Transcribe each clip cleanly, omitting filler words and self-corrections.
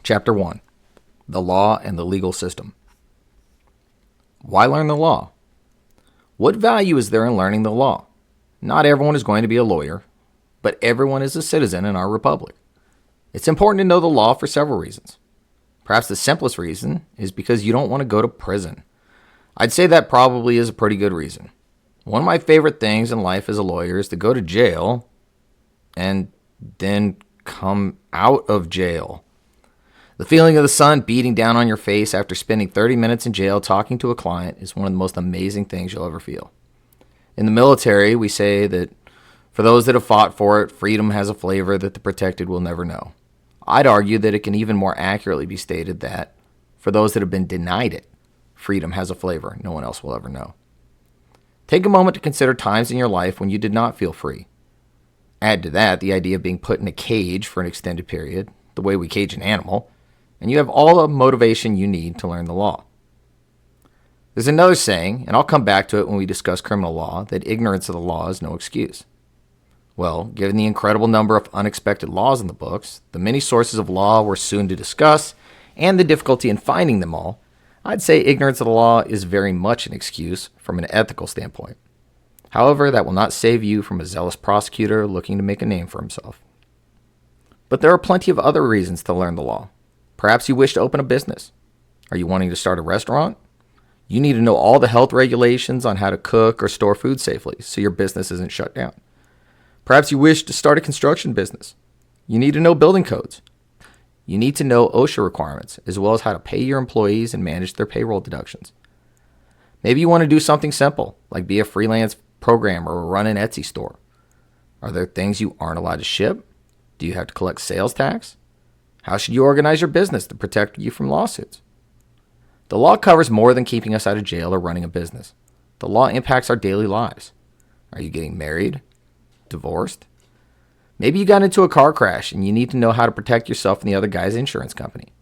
Chapter 1. The Law and the Legal System. Why learn the law? What value is there in learning the law? Not everyone is going to be a lawyer, but everyone is a citizen in our republic. It's important to know the law for several reasons. Perhaps the simplest reason is because you don't want to go to prison. I'd say that probably is a pretty good reason. One of my favorite things in life as a lawyer is to go to jail and then come out of jail. The feeling of the sun beating down on your face after spending 30 minutes in jail talking to a client is one of the most amazing things you'll ever feel. In the military, we say that for those that have fought for it, freedom has a flavor that the protected will never know. I'd argue that it can even more accurately be stated that for those that have been denied it, freedom has a flavor no one else will ever know. Take a moment to consider times in your life when you did not feel free. Add to that the idea of being put in a cage for an extended period, the way we cage an animal, and you have all the motivation you need to learn the law. There's another saying, and I'll come back to it when we discuss criminal law, that ignorance of the law is no excuse. Well, given the incredible number of unexpected laws in the books, the many sources of law we're soon to discuss, and the difficulty in finding them all, I'd say ignorance of the law is very much an excuse from an ethical standpoint. However, that will not save you from a zealous prosecutor looking to make a name for himself. But there are plenty of other reasons to learn the law. Perhaps you wish to open a business. Are you wanting to start a restaurant? You need to know all the health regulations on how to cook or store food safely so your business isn't shut down. Perhaps you wish to start a construction business. You need to know building codes. You need to know OSHA requirements, as well as how to pay your employees and manage their payroll deductions. Maybe you want to do something simple, like be a freelance programmer or run an Etsy store. Are there things you aren't allowed to ship? Do you have to collect sales tax? How should you organize your business to protect you from lawsuits? The law covers more than keeping us out of jail or running a business. The law impacts our daily lives. Are you getting married? Divorced? Maybe you got into a car crash and you need to know how to protect yourself and the other guy's insurance company.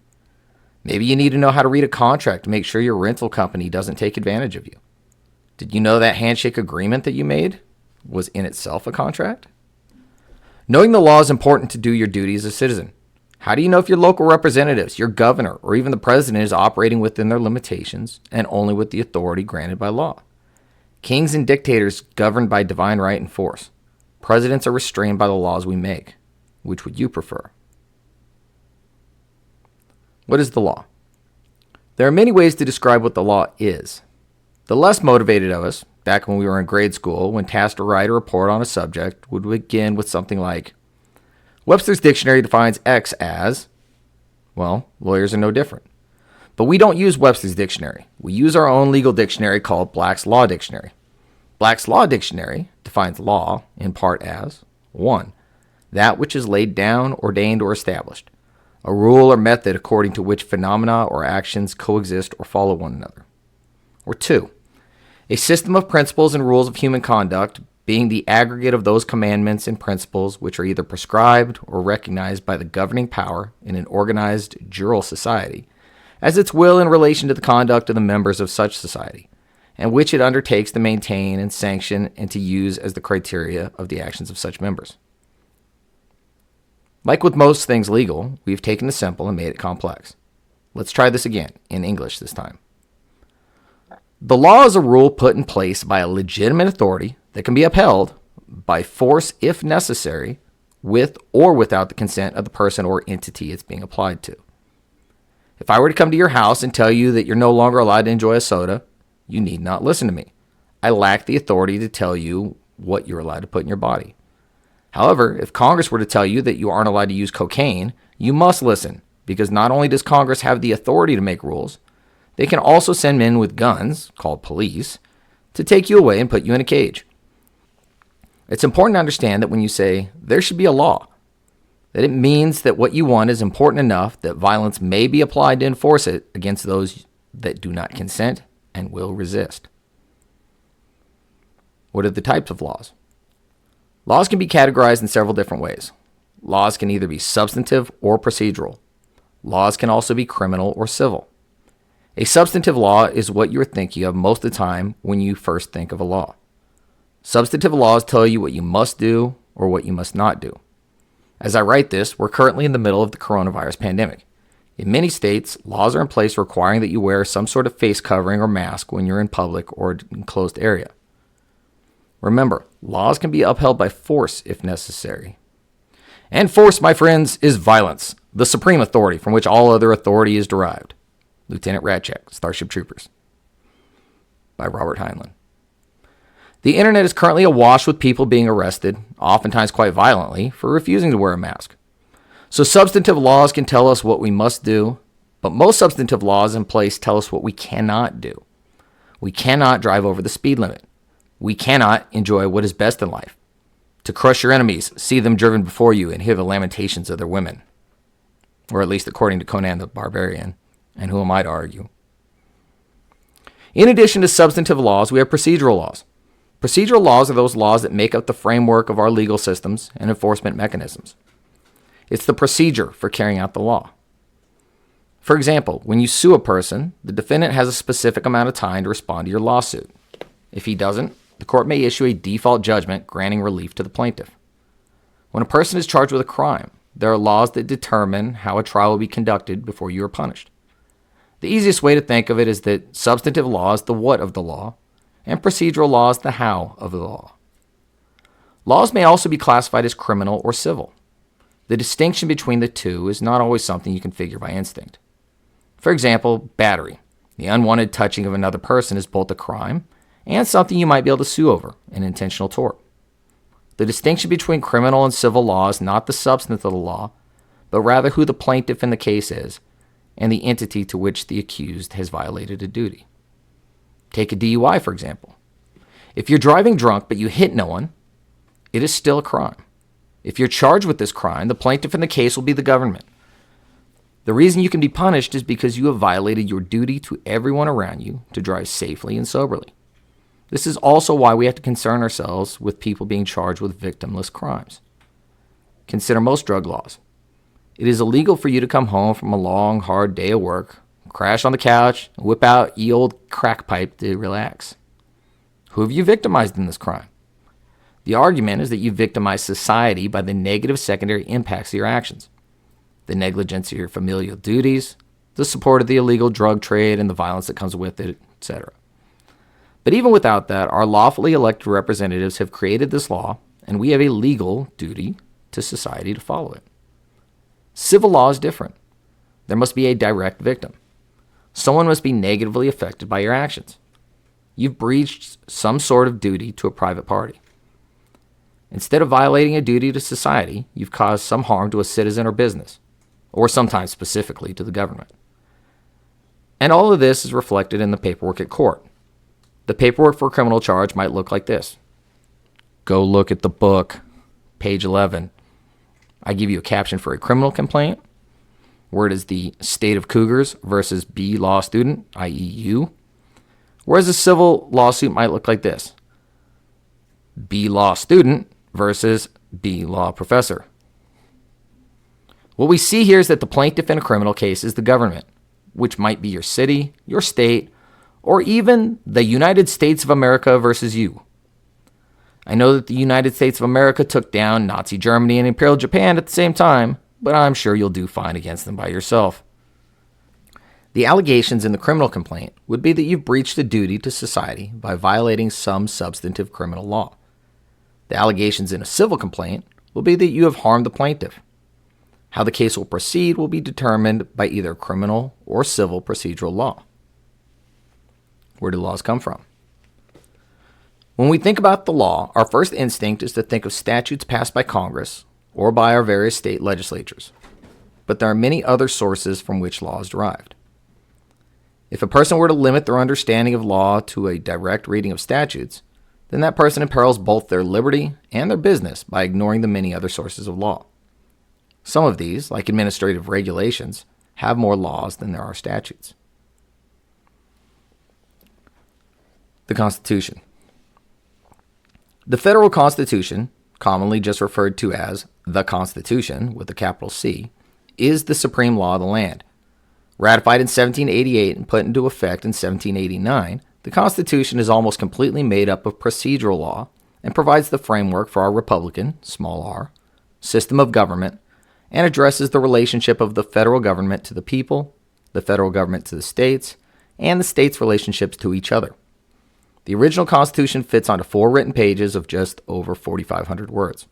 Maybe you need to know how to read a contract to make sure your rental company doesn't take advantage of you. Did you know that handshake agreement that you made was in itself a contract? Knowing the law is important to do your duty as a citizen. How do you know if your local representatives, your governor, or even the president is operating within their limitations and only with the authority granted by law? Kings and dictators govern by divine right and force. Presidents are restrained by the laws we make. Which would you prefer? What is the law? There are many ways to describe what the law is. The less motivated of us, back when we were in grade school, when tasked to write a report on a subject, would begin with something like, Webster's Dictionary defines X as, well, lawyers are no different. But we don't use Webster's Dictionary. We use our own legal dictionary called Black's Law Dictionary. Black's Law Dictionary defines law in part as 1. That which is laid down, ordained, or established. A rule or method according to which phenomena or actions coexist or follow one another. Or 2. A system of principles and rules of human conduct being the aggregate of those commandments and principles which are either prescribed or recognized by the governing power in an organized jural society as its will in relation to the conduct of the members of such society, and which it undertakes to maintain and sanction and to use as the criteria of the actions of such members. Like with most things legal, we've taken the simple and made it complex. Let's try this again, in English this time. The law is a rule put in place by a legitimate authority that can be upheld by force if necessary, with or without the consent of the person or entity it's being applied to. If I were to come to your house and tell you that you're no longer allowed to enjoy a soda, you need not listen to me. I lack the authority to tell you what you're allowed to put in your body. However, if Congress were to tell you that you aren't allowed to use cocaine, you must listen, because not only does Congress have the authority to make rules, they can also send men with guns, called police, to take you away and put you in a cage. It's important to understand that when you say, there should be a law, that it means that what you want is important enough that violence may be applied to enforce it against those that do not consent and will resist. What are the types of laws? Laws can be categorized in several different ways. Laws can either be substantive or procedural. Laws can also be criminal or civil. A substantive law is what you're thinking of most of the time when you first think of a law. Substantive laws tell you what you must do or what you must not do. As I write this, we're currently in the middle of the coronavirus pandemic. In many states, laws are in place requiring that you wear some sort of face covering or mask when you're in public or enclosed area. Remember, laws can be upheld by force if necessary. And force, my friends, is violence, the supreme authority from which all other authority is derived. Lieutenant Ratchek, Starship Troopers, by Robert Heinlein. The internet is currently awash with people being arrested, oftentimes quite violently, for refusing to wear a mask. So substantive laws can tell us what we must do, but most substantive laws in place tell us what we cannot do. We cannot drive over the speed limit. We cannot enjoy what is best in life. To crush your enemies, see them driven before you, and hear the lamentations of their women. Or at least according to Conan the Barbarian, and who am I to argue? In addition to substantive laws, we have procedural laws. Procedural laws are those laws that make up the framework of our legal systems and enforcement mechanisms. It's the procedure for carrying out the law. For example, when you sue a person, the defendant has a specific amount of time to respond to your lawsuit. If he doesn't, the court may issue a default judgment granting relief to the plaintiff. When a person is charged with a crime, there are laws that determine how a trial will be conducted before you are punished. The easiest way to think of it is that substantive law is the what of the law, and procedural law is the how of the law. Laws may also be classified as criminal or civil. The distinction between the two is not always something you can figure by instinct. For example, battery, the unwanted touching of another person, is both a crime and something you might be able to sue over, an intentional tort. The distinction between criminal and civil law is not the substance of the law, but rather who the plaintiff in the case is and the entity to which the accused has violated a duty. Take a DUI, for example. If you're driving drunk but you hit no one, it is still a crime. If you're charged with this crime, the plaintiff in the case will be the government. The reason you can be punished is because you have violated your duty to everyone around you to drive safely and soberly. This is also why we have to concern ourselves with people being charged with victimless crimes. Consider most drug laws. It is illegal for you to come home from a long, hard day of work, crash on the couch, and whip out ye old crack pipe to relax. Who have you victimized in this crime? The argument is that you victimize society by the negative secondary impacts of your actions. The negligence of your familial duties, the support of the illegal drug trade and the violence that comes with it, etc. But even without that, our lawfully elected representatives have created this law, and we have a legal duty to society to follow it. Civil law is different. There must be a direct victim. Someone must be negatively affected by your actions. You've breached some sort of duty to a private party. Instead of violating a duty to society, you've caused some harm to a citizen or business, or sometimes specifically to the government. And all of this is reflected in the paperwork at court. The paperwork for a criminal charge might look like this. Go look at the book, page 11. I give you a caption for a criminal complaint, where it is the state of Cougars versus B law student, i.e. you. Whereas a civil lawsuit might look like this. B law student versus B law professor. What we see here is that the plaintiff in a criminal case is the government, which might be your city, your state, or even the United States of America versus you. I know that the United States of America took down Nazi Germany and Imperial Japan at the same time, but I'm sure you'll do fine against them by yourself. The allegations in the criminal complaint would be that you've breached a duty to society by violating some substantive criminal law. The allegations in a civil complaint will be that you have harmed the plaintiff. How the case will proceed will be determined by either criminal or civil procedural law. Where do laws come from? When we think about the law, our first instinct is to think of statutes passed by Congress or by our various state legislatures. But there are many other sources from which law is derived. If a person were to limit their understanding of law to a direct reading of statutes, then that person imperils both their liberty and their business by ignoring the many other sources of law. Some of these, like administrative regulations, have more laws than there are statutes. The Constitution. The Federal Constitution, commonly just referred to as the Constitution with a capital C, is the supreme law of the land. Ratified in 1788 and put into effect in 1789, the Constitution is almost completely made up of procedural law and provides the framework for our republican, small r, system of government and addresses the relationship of the federal government to the people, the federal government to the states, and the states' relationships to each other. The original Constitution fits onto 4 written pages of just over 4,500 words.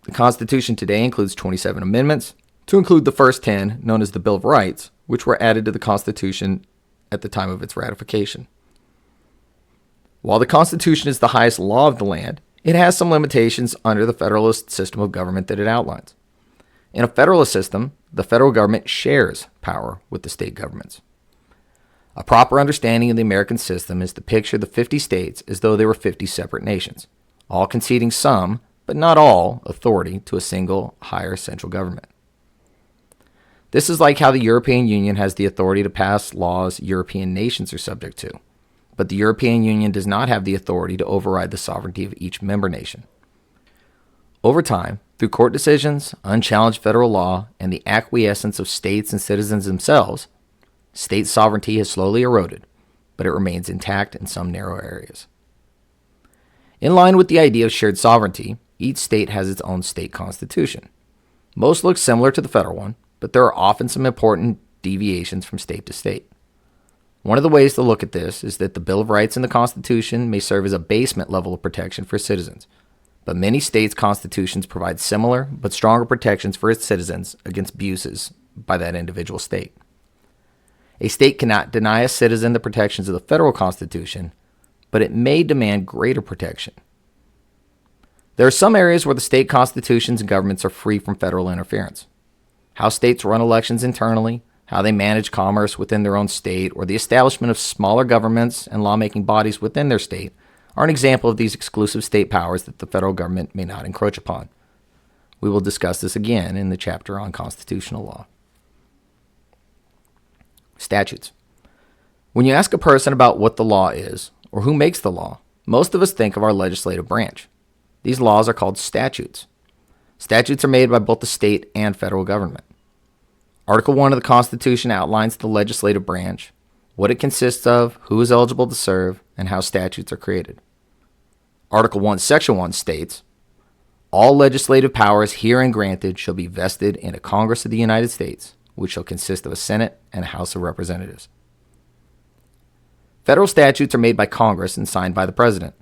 The Constitution today includes 27 amendments, to include the first 10, known as the Bill of Rights, which were added to the Constitution at the time of its ratification. While the Constitution is the highest law of the land, it has some limitations under the Federalist system of government that it outlines. In a Federalist system, the federal government shares power with the state governments. A proper understanding of the American system is to picture the 50 states as though they were 50 separate nations, all conceding some, but not all, authority to a single, higher central government. This is like how the European Union has the authority to pass laws European nations are subject to, but the European Union does not have the authority to override the sovereignty of each member nation. Over time, through court decisions, unchallenged federal law, and the acquiescence of states and citizens themselves, state sovereignty has slowly eroded, but it remains intact in some narrow areas. In line with the idea of shared sovereignty, each state has its own state constitution. Most look similar to the federal one, but there are often some important deviations from state to state. One of the ways to look at this is that the Bill of Rights in the Constitution may serve as a basement level of protection for citizens, but many states' constitutions provide similar but stronger protections for its citizens against abuses by that individual state. A state cannot deny a citizen the protections of the federal Constitution, but it may demand greater protection. There are some areas where the state constitutions and governments are free from federal interference. How states run elections internally, how they manage commerce within their own state, or the establishment of smaller governments and lawmaking bodies within their state are an example of these exclusive state powers that the federal government may not encroach upon. We will discuss this again in the chapter on constitutional law. Statutes. When you ask a person about what the law is, or who makes the law, most of us think of our legislative branch. These laws are called statutes. Statutes are made by both the state and federal government. Article 1 of the Constitution outlines the legislative branch, what it consists of, who is eligible to serve, and how statutes are created. Article 1, Section 1 states, "All legislative powers herein granted shall be vested in a Congress of the United States, which shall consist of a Senate and a House of Representatives." Federal statutes are made by Congress and signed by the President.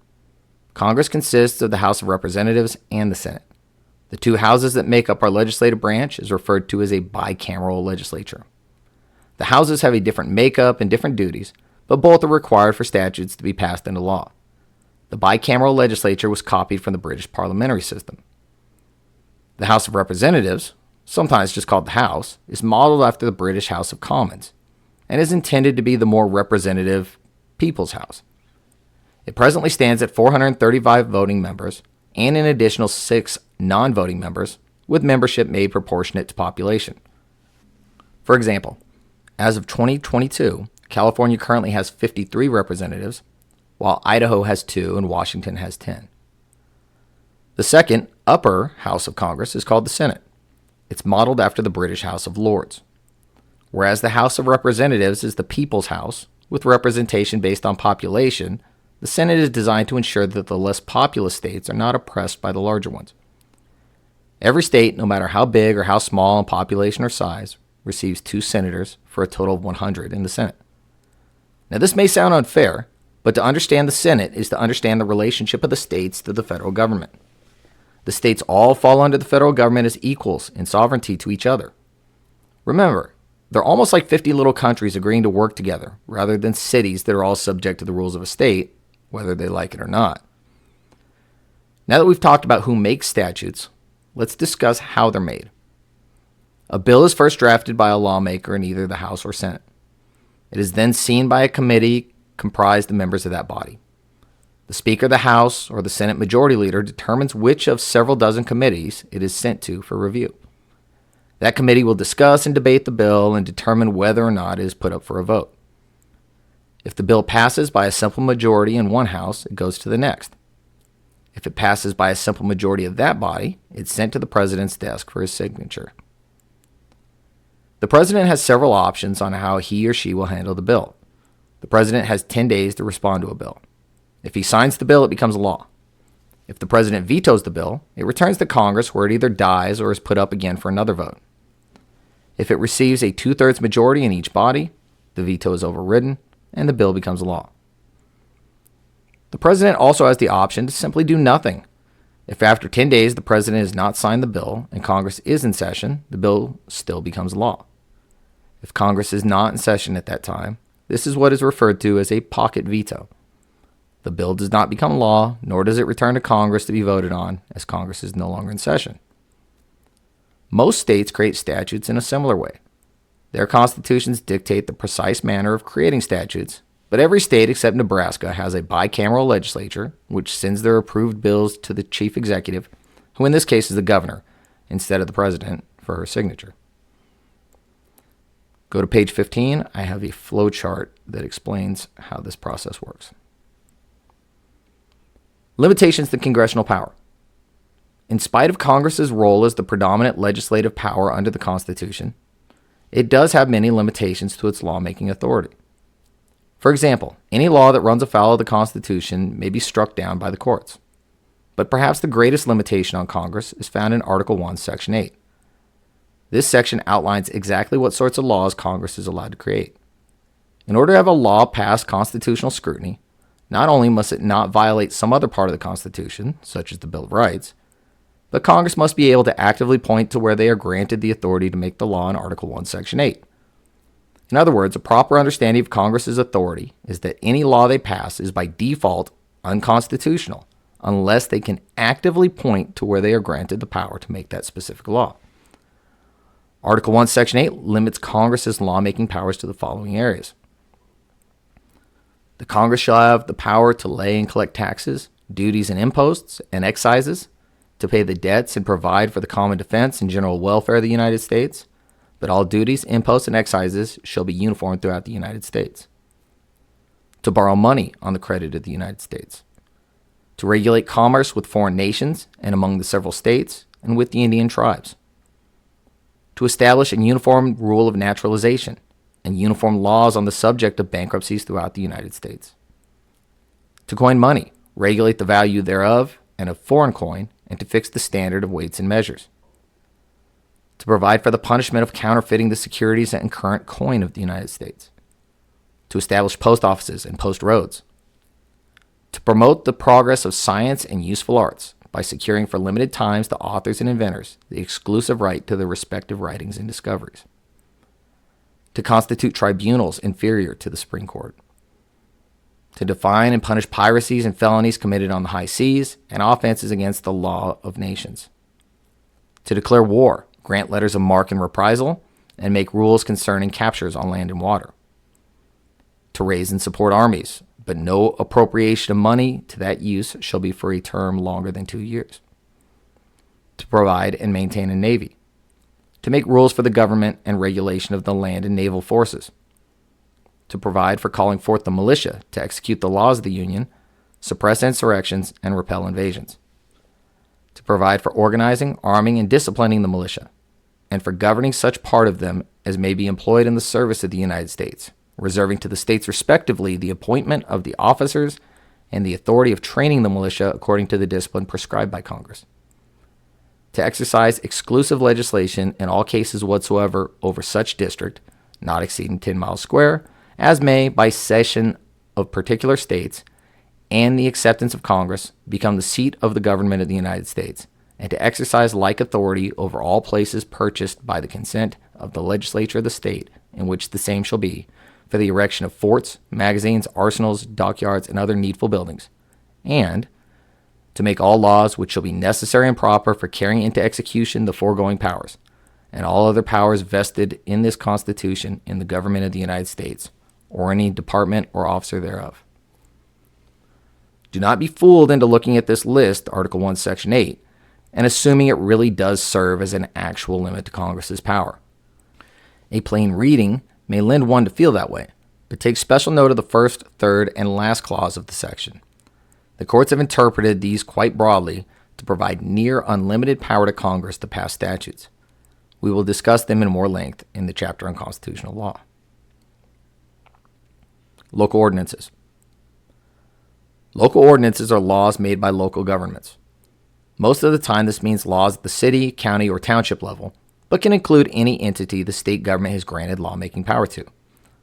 Congress consists of the House of Representatives and the Senate. The two houses that make up our legislative branch is referred to as a bicameral legislature. The houses have a different makeup and different duties, but both are required for statutes to be passed into law. The bicameral legislature was copied from the British parliamentary system. The House of Representatives, sometimes just called the House, is modeled after the British House of Commons and is intended to be the more representative People's House. It presently stands at 435 voting members and an additional 6 non-voting members, with membership made proportionate to population. For example, as of 2022, California currently has 53 representatives, while Idaho has 2 and Washington has 10. The second, upper house of Congress is called the Senate. It's modeled after the British House of Lords. Whereas the House of Representatives is the People's House, with representation based on population, the Senate is designed to ensure that the less populous states are not oppressed by the larger ones. Every state, no matter how big or how small in population or size, receives 2 senators for a total of 100 in the Senate. Now, this may sound unfair, but to understand the Senate is to understand the relationship of the states to the federal government. The states all fall under the federal government as equals in sovereignty to each other. Remember, they're almost like 50 little countries agreeing to work together, rather than cities that are all subject to the rules of a state, whether they like it or not. Now that we've talked about who makes statutes, let's discuss how they're made. A bill is first drafted by a lawmaker in either the House or Senate. It is then seen by a committee comprised of members of that body. The Speaker of the House or the Senate Majority Leader determines which of several dozen committees it is sent to for review. That committee will discuss and debate the bill and determine whether or not it is put up for a vote. If the bill passes by a simple majority in one house, it goes to the next. If it passes by a simple majority of that body, it's sent to the president's desk for his signature. The president has several options on how he or she will handle the bill. The president has 10 days to respond to a bill. If he signs the bill, it becomes law. If the president vetoes the bill, it returns to Congress where it either dies or is put up again for another vote. If it receives a 2/3 majority in each body, the veto is overridden and the bill becomes law. The president also has the option to simply do nothing. If after 10 days the president has not signed the bill and Congress is in session, the bill still becomes law. If Congress is not in session at that time, this is what is referred to as a pocket veto. The bill does not become law, nor does it return to Congress to be voted on, as Congress is no longer in session. Most states create statutes in a similar way. Their constitutions dictate the precise manner of creating statutes, but every state except Nebraska has a bicameral legislature, which sends their approved bills to the chief executive, who in this case is the governor, instead of the president, for her signature. Go to page 15. I have a flow chart that explains how this process works. Limitations to congressional power. In spite of Congress's role as the predominant legislative power under the Constitution, it does have many limitations to its lawmaking authority. For example, any law that runs afoul of the Constitution may be struck down by the courts. But perhaps the greatest limitation on Congress is found in Article 1, Section 8. This section outlines exactly what sorts of laws Congress is allowed to create. In order to have a law pass constitutional scrutiny, not only must it not violate some other part of the Constitution, such as the Bill of Rights, but Congress must be able to actively point to where they are granted the authority to make the law in Article 1, Section 8. In other words, a proper understanding of Congress's authority is that any law they pass is by default unconstitutional unless they can actively point to where they are granted the power to make that specific law. Article 1, Section 8 limits Congress's lawmaking powers to the following areas. The Congress shall have the power to lay and collect taxes, duties and imposts, and excises, to pay the debts and provide for the common defense and general welfare of the United States, but all duties, imposts, and excises shall be uniform throughout the United States. To borrow money on the credit of the United States. To regulate commerce with foreign nations and among the several states and with the Indian tribes. To establish a uniform rule of naturalization and uniform laws on the subject of bankruptcies throughout the United States. To coin money, regulate the value thereof and of foreign coin, and to fix the standard of weights and measures. To provide for the punishment of counterfeiting the securities and current coin of the United States. To establish post offices and post roads. To promote the progress of science and useful arts by securing for limited times to authors and inventors the exclusive right to their respective writings and discoveries. To constitute tribunals inferior to the Supreme Court. To define and punish piracies and felonies committed on the high seas and offenses against the law of nations. To declare war, grant letters of marque and reprisal, and make rules concerning captures on land and water. To raise and support armies, but no appropriation of money to that use shall be for a term longer than 2 years. To provide and maintain a navy. To make rules for the government and regulation of the land and naval forces. To provide for calling forth the militia to execute the laws of the Union, suppress insurrections, and repel invasions. To provide for organizing, arming, and disciplining the militia, and for governing such part of them as may be employed in the service of the United States, reserving to the states respectively the appointment of the officers and the authority of training the militia according to the discipline prescribed by Congress. To exercise exclusive legislation in all cases whatsoever over such district, not exceeding 10 miles square, as may, by cession of particular states and the acceptance of Congress, become the seat of the government of the United States, and to exercise like authority over all places purchased by the consent of the legislature of the state in which the same shall be, for the erection of forts, magazines, arsenals, dockyards, and other needful buildings, and to make all laws which shall be necessary and proper for carrying into execution the foregoing powers, and all other powers vested in this Constitution in the government of the United States, or any department or officer thereof. Do not be fooled into looking at this list, Article 1, Section 8, and assuming it really does serve as an actual limit to Congress's power. A plain reading may lend one to feel that way, but take special note of the first, third, and last clause of the section. The courts have interpreted these quite broadly to provide near unlimited power to Congress to pass statutes. We will discuss them in more length in the chapter on constitutional law. Local ordinances. Local ordinances are laws made by local governments. Most of the time, this means laws at the city, county, or township level, but can include any entity the state government has granted lawmaking power to,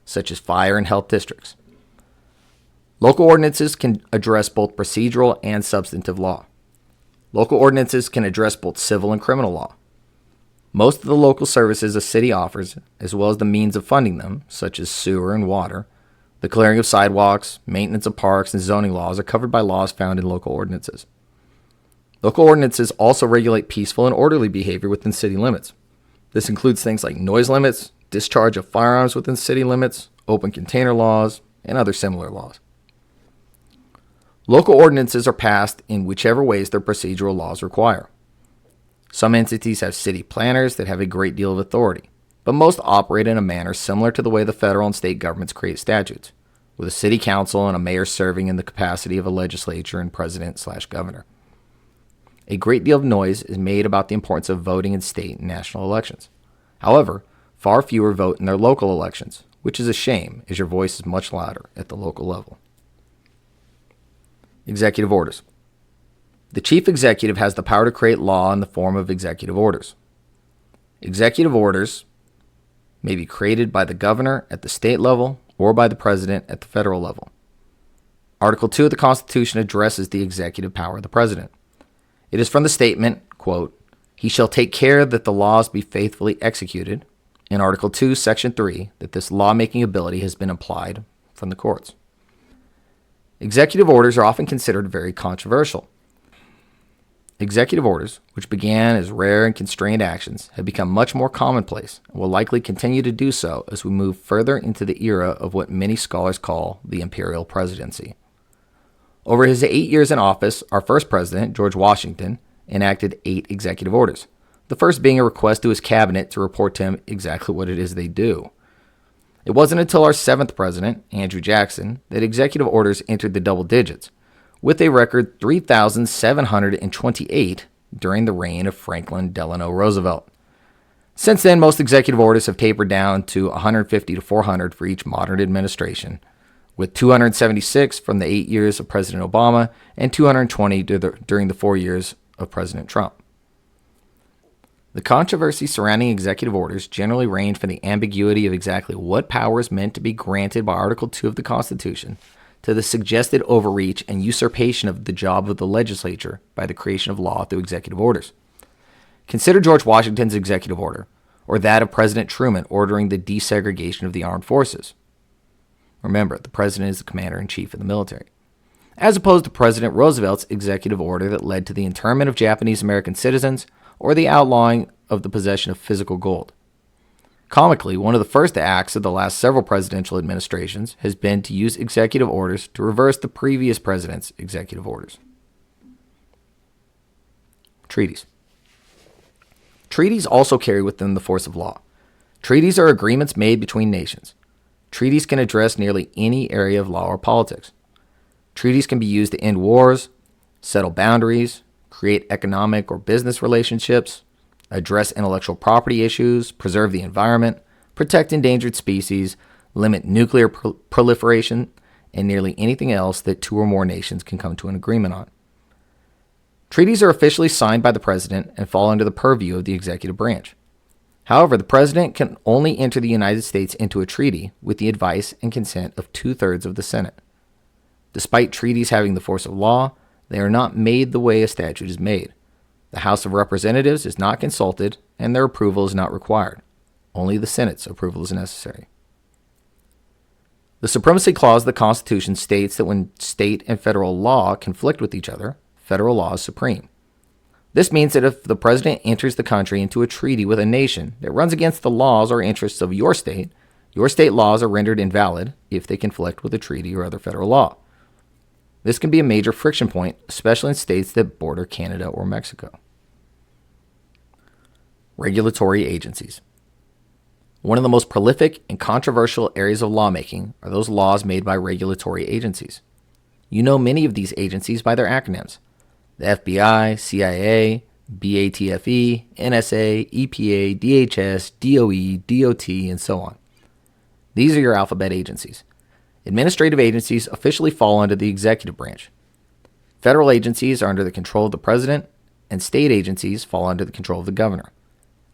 such as fire and health districts. Local ordinances can address both procedural and substantive law. Local ordinances can address both civil and criminal law. Most of the local services a city offers, as well as the means of funding them, such as sewer and water, the clearing of sidewalks, maintenance of parks, and zoning laws are covered by laws found in local ordinances. Local ordinances also regulate peaceful and orderly behavior within city limits. This includes things like noise limits, discharge of firearms within city limits, open container laws, and other similar laws. Local ordinances are passed in whichever ways their procedural laws require. Some entities have city planners that have a great deal of authority, but most operate in a manner similar to the way the federal and state governments create statutes, with a city council and a mayor serving in the capacity of a legislature and president/governor. A great deal of noise is made about the importance of voting in state and national elections. However, far fewer vote in their local elections, which is a shame, as your voice is much louder at the local level. Executive orders. The chief executive has the power to create law in the form of executive orders. Executive orders may be created by the governor at the state level or by the president at the federal level. Article 2 of the Constitution addresses the executive power of the president. It is from the statement, quote, "He shall take care that the laws be faithfully executed," in Article 2, Section 3, that this lawmaking ability has been applied from the courts. Executive orders are often considered very controversial. Executive orders, which began as rare and constrained actions, have become much more commonplace and will likely continue to do so as we move further into the era of what many scholars call the imperial presidency. Over his 8 years in office, our first president, George Washington, enacted 8 executive orders, the first being a request to his cabinet to report to him exactly what it is they do. It wasn't until our 7th president, Andrew Jackson, that executive orders entered the double digits, with a record 3,728 during the reign of Franklin Delano Roosevelt. Since then, most executive orders have tapered down to 150 to 400 for each modern administration, with 276 from the 8 years of President Obama and 220 during the 4 years of President Trump. The controversy surrounding executive orders generally range from the ambiguity of exactly what power is meant to be granted by Article 2 of the Constitution to the suggested overreach and usurpation of the job of the legislature by the creation of law through executive orders. Consider George Washington's executive order, or that of President Truman ordering the desegregation of the armed forces. Remember, the president is the commander-in-chief of the military. As opposed to President Roosevelt's executive order that led to the internment of Japanese-American citizens or the outlawing of the possession of physical gold. Comically, one of the first acts of the last several presidential administrations has been to use executive orders to reverse the previous president's executive orders. Treaties. Treaties also carry with them the force of law. Treaties are agreements made between nations. Treaties can address nearly any area of law or politics. Treaties can be used to end wars, settle boundaries, create economic or business relationships, address intellectual property issues, preserve the environment, protect endangered species, limit nuclear proliferation, and nearly anything else that 2 or more nations can come to an agreement on. Treaties are officially signed by the president and fall under the purview of the executive branch. However, the president can only enter the United States into a treaty with the advice and consent of 2/3 of the Senate. Despite treaties having the force of law, they are not made the way a statute is made. The House of Representatives is not consulted, and their approval is not required. Only the Senate's approval is necessary. The Supremacy Clause of the Constitution states that when state and federal law conflict with each other, federal law is supreme. This means that if the president enters the country into a treaty with a nation that runs against the laws or interests of your state laws are rendered invalid if they conflict with a treaty or other federal law. This can be a major friction point, especially in states that border Canada or Mexico. Regulatory agencies. One of the most prolific and controversial areas of lawmaking are those laws made by regulatory agencies. You know many of these agencies by their acronyms: the FBI, CIA, BATFE, NSA, EPA, DHS, DOE, DOT, and so on. These are your alphabet agencies. Administrative agencies officially fall under the executive branch. Federal agencies are under the control of the president, and state agencies fall under the control of the governor.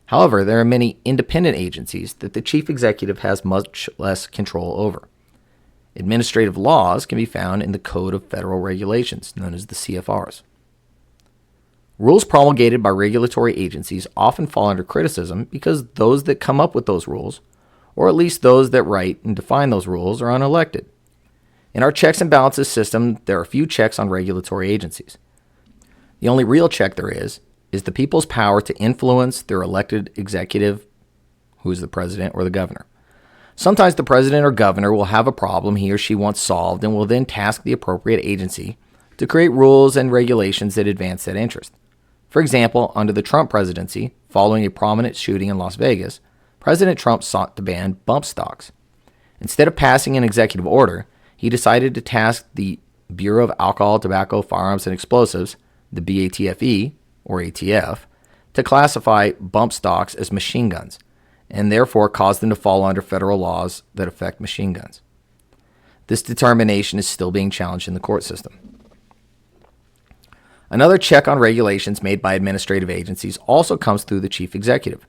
However, there are many independent agencies that the chief executive has much less control over. Administrative laws can be found in the Code of Federal Regulations, known as the CFRs. Rules promulgated by regulatory agencies often fall under criticism because those that come up with those rules, or at least those that write and define those rules, are unelected. In our checks and balances system, there are few checks on regulatory agencies. The only real check there is the people's power to influence their elected executive, who is the president or the governor. Sometimes the president or governor will have a problem he or she wants solved and will then task the appropriate agency to create rules and regulations that advance that interest. For example, under the Trump presidency, following a prominent shooting in Las Vegas, President Trump sought to ban bump stocks. Instead of passing an executive order, he decided to task the Bureau of Alcohol, Tobacco, Firearms, and Explosives, the BATFE, or ATF, to classify bump stocks as machine guns, and therefore cause them to fall under federal laws that affect machine guns. This determination is still being challenged in the court system. Another check on regulations made by administrative agencies also comes through the chief executive.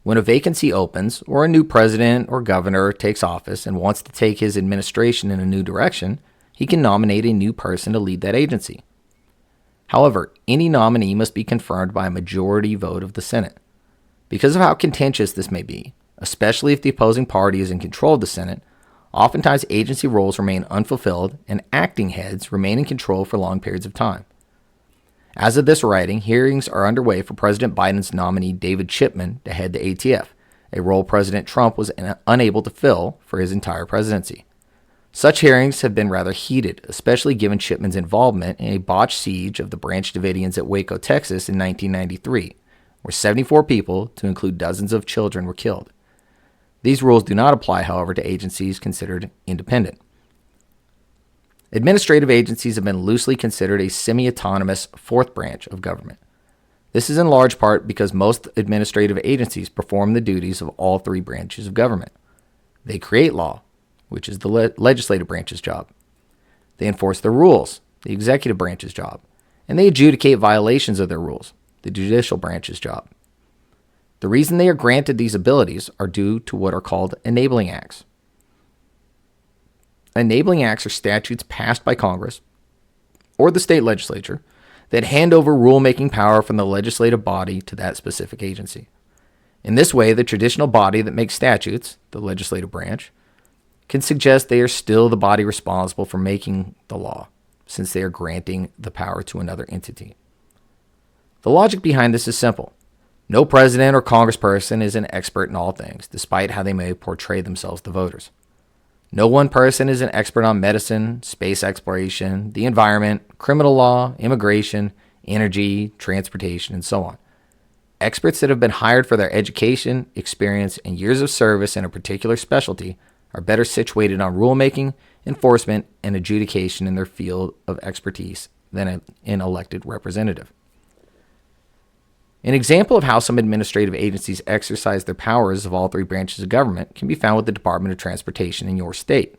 When a vacancy opens, or a new president or governor takes office and wants to take his administration in a new direction, he can nominate a new person to lead that agency. However, any nominee must be confirmed by a majority vote of the Senate. Because of how contentious this may be, especially if the opposing party is in control of the Senate, oftentimes agency roles remain unfulfilled and acting heads remain in control for long periods of time. As of this writing, hearings are underway for President Biden's nominee David Chipman to head the ATF, a role President Trump was unable to fill for his entire presidency. Such hearings have been rather heated, especially given Chipman's involvement in a botched siege of the Branch Davidians at Waco, Texas in 1993, where 74 people, to include dozens of children, were killed. These rules do not apply, however, to agencies considered independent. Administrative agencies have been loosely considered a semi-autonomous fourth branch of government. This is in large part because most administrative agencies perform the duties of all three branches of government. They create law, which is the legislative branch's job. They enforce the rules, the executive branch's job. And they adjudicate violations of their rules, the judicial branch's job. The reason they are granted these abilities are due to what are called enabling acts. Enabling acts are statutes passed by Congress or the state legislature that hand over rulemaking power from the legislative body to that specific agency. In this way, the traditional body that makes statutes, the legislative branch, can suggest they are still the body responsible for making the law, since they are granting the power to another entity. The logic behind this is simple. No president or congressperson is an expert in all things, despite how they may portray themselves to voters. No one person is an expert on medicine, space exploration, the environment, criminal law, immigration, energy, transportation, and so on. Experts that have been hired for their education, experience, and years of service in a particular specialty are better situated on rulemaking, enforcement, and adjudication in their field of expertise than an elected representative. An example of how some administrative agencies exercise their powers of all three branches of government can be found with the Department of Transportation in your state.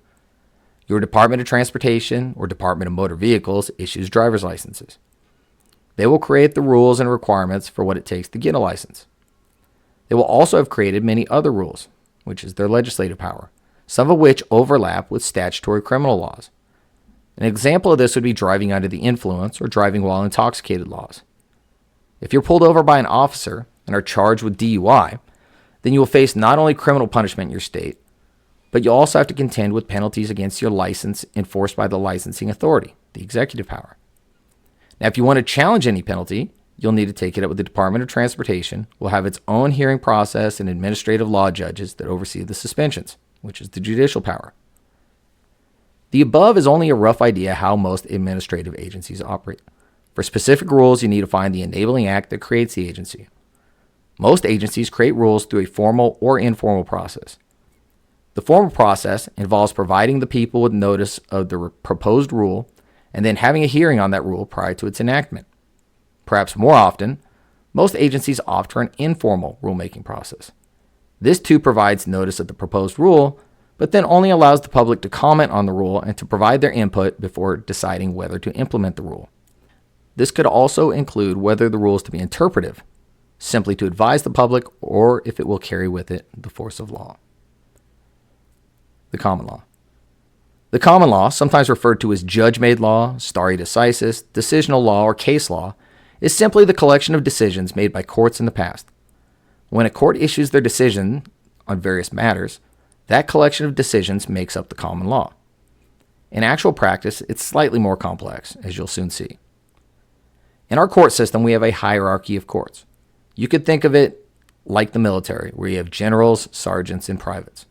Your Department of Transportation or Department of Motor Vehicles issues driver's licenses. They will create the rules and requirements for what it takes to get a license. They will also have created many other rules, which is their legislative power, some of which overlap with statutory criminal laws. An example of this would be driving under the influence or driving while intoxicated laws. If you're pulled over by an officer and are charged with DUI, then you will face not only criminal punishment in your state, but you'll also have to contend with penalties against your license enforced by the licensing authority, the executive power. Now, if you want to challenge any penalty, you'll need to take it up with the Department of Transportation, will have its own hearing process and administrative law judges that oversee the suspensions, which is the judicial power. The above is only a rough idea how most administrative agencies operate. For specific rules, you need to find the enabling act that creates the agency. Most agencies create rules through a formal or informal process. The formal process involves providing the people with notice of the proposed rule and then having a hearing on that rule prior to its enactment. Perhaps more often, most agencies opt for an informal rulemaking process. This too provides notice of the proposed rule, but then only allows the public to comment on the rule and to provide their input before deciding whether to implement the rule. This could also include whether the rule is to be interpretive, simply to advise the public, or if it will carry with it the force of law. The common law. The common law, sometimes referred to as judge-made law, stare decisis, decisional law, or case law, is simply the collection of decisions made by courts in the past. When a court issues their decision on various matters, that collection of decisions makes up the common law. In actual practice, it's slightly more complex, as you'll soon see. In our court system, we have a hierarchy of courts. You could think of it like the military, where you have generals, sergeants, and privates.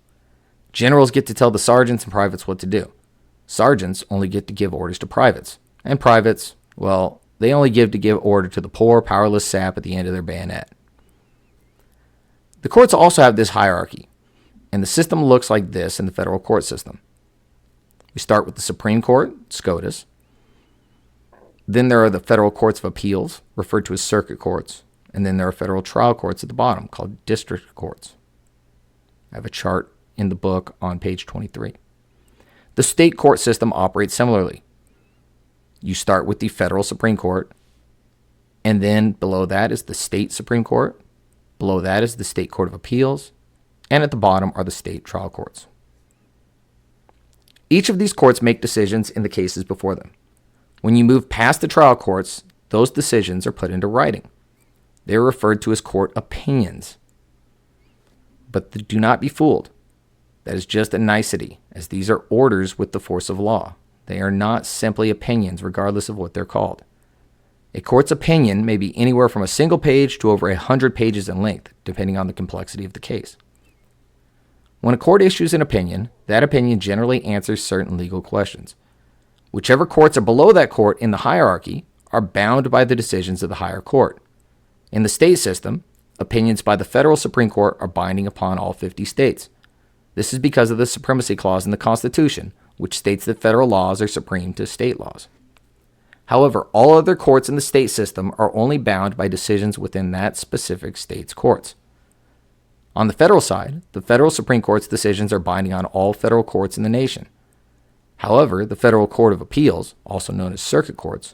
Generals get to tell the sergeants and privates what to do. Sergeants only get to give orders to privates. And privates, well, they only give order to the poor, powerless sap at the end of their bayonet. The courts also have this hierarchy, and the system looks like this in the federal court system. We start with the Supreme Court, SCOTUS. Then there are the federal courts of appeals, referred to as circuit courts. And then there are federal trial courts at the bottom, called district courts. I have a chart in the book on page 23. The state court system operates similarly. You start with the federal Supreme Court, and then below that is the state Supreme Court. Below that is the state court of appeals, and at the bottom are the state trial courts. Each of these courts make decisions in the cases before them. When you move past the trial courts, those decisions are put into writing. They are referred to as court opinions. But do not be fooled. That is just a nicety, as these are orders with the force of law. They are not simply opinions, regardless of what they're called. A court's opinion may be anywhere from a single page to over 100 pages in length, depending on the complexity of the case. When a court issues an opinion, that opinion generally answers certain legal questions. Whichever courts are below that court in the hierarchy are bound by the decisions of the higher court. In the state system, opinions by the federal Supreme Court are binding upon all 50 states. This is because of the supremacy clause in the Constitution, which states that federal laws are supreme to state laws. However, all other courts in the state system are only bound by decisions within that specific state's courts. On the federal side, the federal Supreme Court's decisions are binding on all federal courts in the nation. However, the Federal Court of Appeals, also known as circuit courts,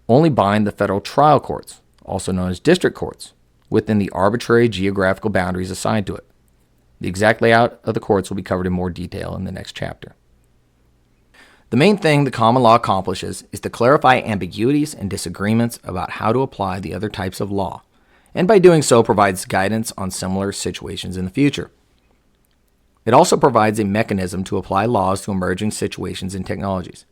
only bind the federal trial courts, also known as district courts, within the arbitrary geographical boundaries assigned to it. The exact layout of the courts will be covered in more detail in the next chapter. The main thing the common law accomplishes is to clarify ambiguities and disagreements about how to apply the other types of law, and by doing so provides guidance on similar situations in the future. It also provides a mechanism to apply laws to emerging situations and technologies.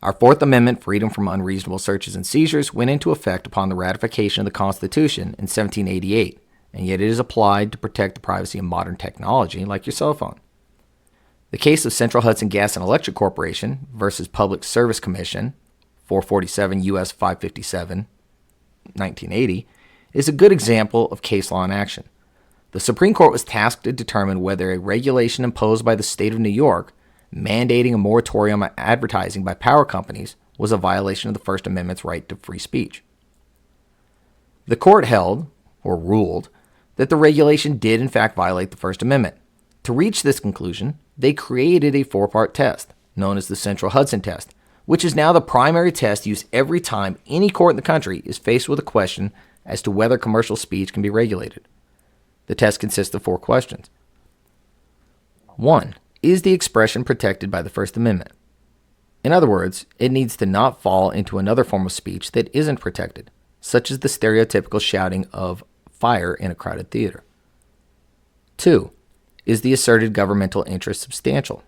Our Fourth Amendment freedom from unreasonable searches and seizures went into effect upon the ratification of the Constitution in 1788, and yet it is applied to protect the privacy of modern technology like your cell phone. The case of Central Hudson Gas and Electric Corporation versus Public Service Commission, 447 U.S. 557, 1980, is a good example of case law in action. The Supreme Court was tasked to determine whether a regulation imposed by the state of New York mandating a moratorium on advertising by power companies was a violation of the First Amendment's right to free speech. The court held, or ruled, that the regulation did in fact violate the First Amendment. To reach this conclusion, they created a four-part test, known as the Central Hudson Test, which is now the primary test used every time any court in the country is faced with a question as to whether commercial speech can be regulated. The test consists of 4 questions. 1. Is the expression protected by the First Amendment? In other words, it needs to not fall into another form of speech that isn't protected, such as the stereotypical shouting of fire in a crowded theater. 2. Is the asserted governmental interest substantial?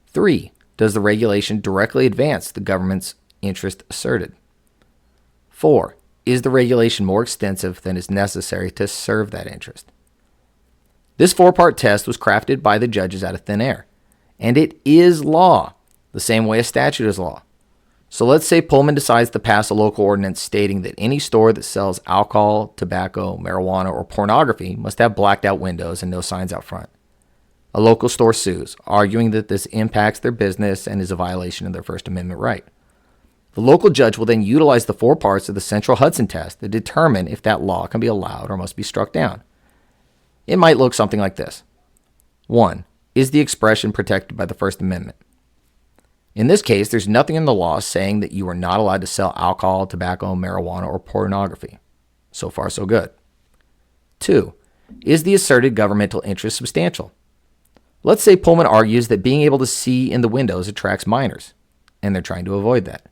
3. Does the regulation directly advance the government's interest asserted? 4. Is the regulation more extensive than is necessary to serve that interest? This 4-part test was crafted by the judges out of thin air, and it is law, the same way a statute is law. So let's say Pullman decides to pass a local ordinance stating that any store that sells alcohol, tobacco, marijuana, or pornography must have blacked out windows and no signs out front. A local store sues, arguing that this impacts their business and is a violation of their First Amendment right. The local judge will then utilize the 4 parts of the Central Hudson Test to determine if that law can be allowed or must be struck down. It might look something like this. 1. Is the expression protected by the First Amendment? In this case, there's nothing in the law saying that you are not allowed to sell alcohol, tobacco, marijuana, or pornography. So far, so good. 2. Is the asserted governmental interest substantial? Let's say Pullman argues that being able to see in the windows attracts minors, and they're trying to avoid that.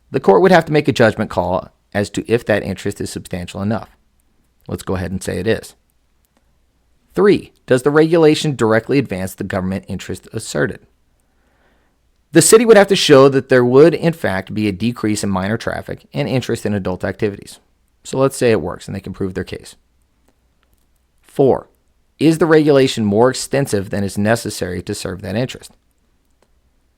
The court would have to make a judgment call as to if that interest is substantial enough. Let's go ahead and say it is. 3. Does the regulation directly advance the government interest asserted? The city would have to show that there would, in fact, be a decrease in minor traffic and interest in adult activities. So let's say it works and they can prove their case. 4. Is the regulation more extensive than is necessary to serve that interest?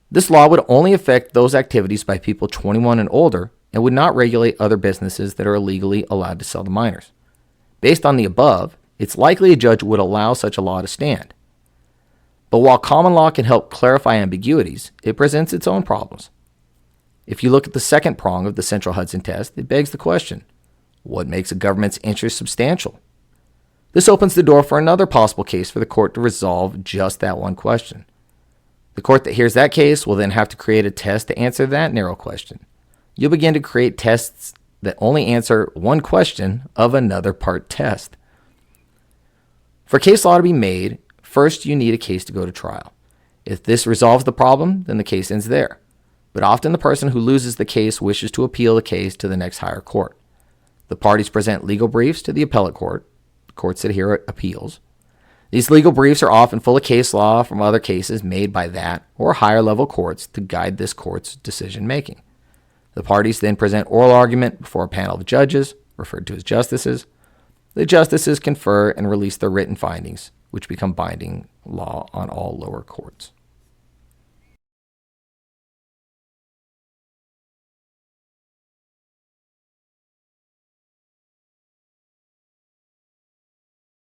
This law would only affect those activities by people 21 and older and would not regulate other businesses that are illegally allowed to sell to minors. Based on the above, it's likely a judge would allow such a law to stand. But while common law can help clarify ambiguities, it presents its own problems. If you look at the second prong of the Central Hudson test, it begs the question, what makes a government's interest substantial? This opens the door for another possible case for the court to resolve just that one question. The court that hears that case will then have to create a test to answer that narrow question. You'll begin to create tests that only answer one question of another part test. For case law to be made, first you need a case to go to trial. If this resolves the problem, then the case ends there. But often the person who loses the case wishes to appeal the case to the next higher court. The parties present legal briefs to the appellate court. The courts that hear appeals. These legal briefs are often full of case law from other cases made by that or higher level courts to guide this court's decision making. The parties then present oral argument before a panel of judges, referred to as justices. The justices confer and release their written findings, which become binding law on all lower courts.